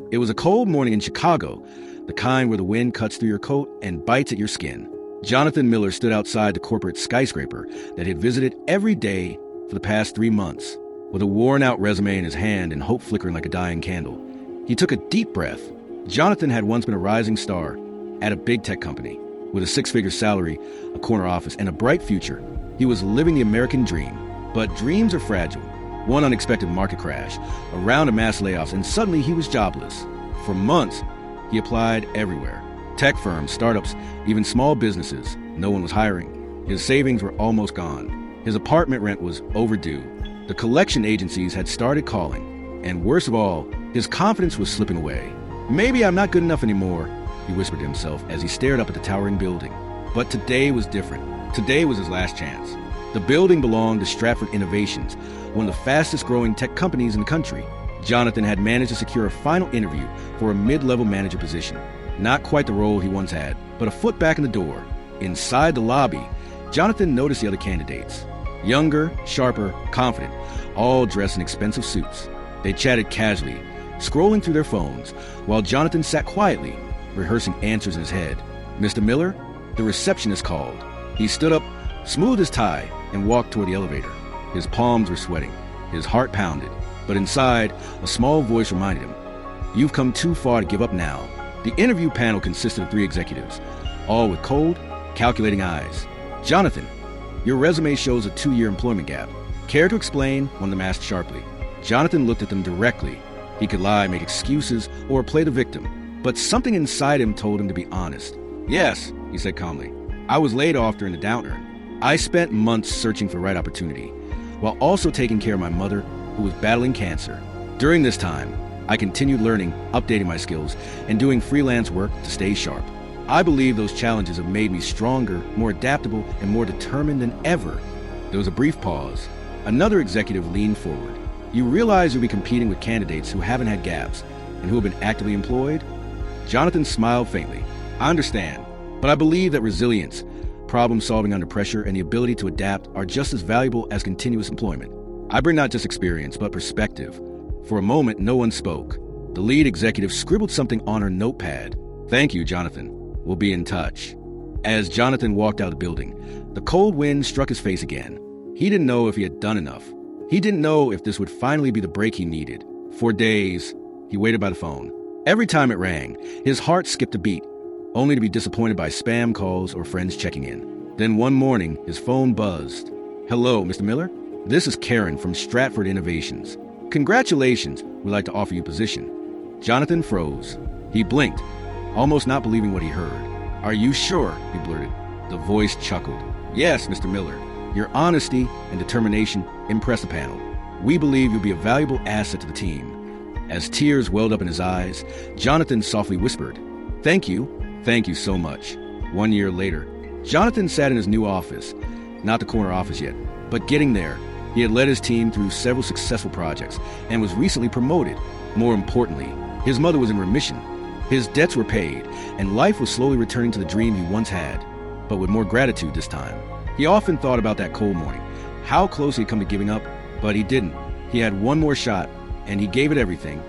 It was a cold morning in Chicago, the kind where the wind cuts through your coat and bites at your skin. Jonathan Miller stood outside the corporate skyscraper that he had visited every day for the past 3 months. With a worn-out resume in his hand and hope flickering like a dying candle, he took a deep breath. Jonathan had once been a rising star at a big tech company. With a 6-figure salary, a corner office, and a bright future, he was living the American dream. But dreams are fragile. One unexpected market crash, a round of mass layoffs, and suddenly he was jobless. For months, he applied everywhere. Tech firms, startups, even small businesses. No one was hiring. His savings were almost gone. His apartment rent was overdue. The collection agencies had started calling. And worst of all, his confidence was slipping away. Maybe I'm not good enough anymore, he whispered to himself as he stared up at the towering building. But today was different. Today was his last chance. The building belonged to Stratford Innovations, one of the fastest-growing tech companies in the country. Jonathan had managed to secure a final interview for a mid-level manager position. Not quite the role he once had, but a foot back in the door. Inside the lobby, Jonathan noticed the other candidates. Younger, sharper, confident, all dressed in expensive suits. They chatted casually, scrolling through their phones, while Jonathan sat quietly, rehearsing answers in his head. "Mr. Miller?" The receptionist called. He stood up, smoothed his tie, and walked toward the elevator. His palms were sweating. His heart pounded. But inside, a small voice reminded him, "You've come too far to give up now." The interview panel consisted of 3 executives, all with cold, calculating eyes. "Jonathan, your resume shows a 2-year employment gap. Care to explain?" one of them asked sharply. Jonathan looked at them directly. He could lie, make excuses, or play the victim. But something inside him told him to be honest. "Yes," he said calmly. "I was laid off during the downturn. I spent months searching for the right opportunity, while also taking care of my mother, who was battling cancer. During this time, I continued learning, updating my skills, and doing freelance work to stay sharp. I believe those challenges have made me stronger, more adaptable, and more determined than ever." There was a brief pause. Another executive leaned forward. "You realize you'll be competing with candidates who haven't had gaps and who have been actively employed?" Jonathan smiled faintly. "I understand, but I believe that resilience, problem solving under pressure, and the ability to adapt are just as valuable as continuous employment. I bring not just experience, but perspective." For a moment, no one spoke. The lead executive scribbled something on her notepad. "Thank you, Jonathan. We'll be in touch." As Jonathan walked out of the building, the cold wind struck his face again. He didn't know if he had done enough. He didn't know if this would finally be the break he needed. For days, he waited by the phone. Every time it rang, his heart skipped a beat, only to be disappointed by spam calls or friends checking in. Then one morning, his phone buzzed. "Hello, Mr. Miller? This is Karen from Stratford Innovations. Congratulations, we'd like to offer you a position." Jonathan froze. He blinked, almost not believing what he heard. "Are you sure?" he blurted. The voice chuckled. "Yes, Mr. Miller. Your honesty and determination impress the panel. We believe you'll be a valuable asset to the team." As tears welled up in his eyes, Jonathan softly whispered, Thank you so much." 1 year later, Jonathan sat in his new office, not the corner office yet, but getting there. He had led his team through several successful projects and was recently promoted. More importantly, his mother was in remission. His debts were paid, and life was slowly returning to the dream he once had, but with more gratitude this time. He often thought about that cold morning, how close he'd come to giving up, but he didn't. He had one more shot, and he gave it everything.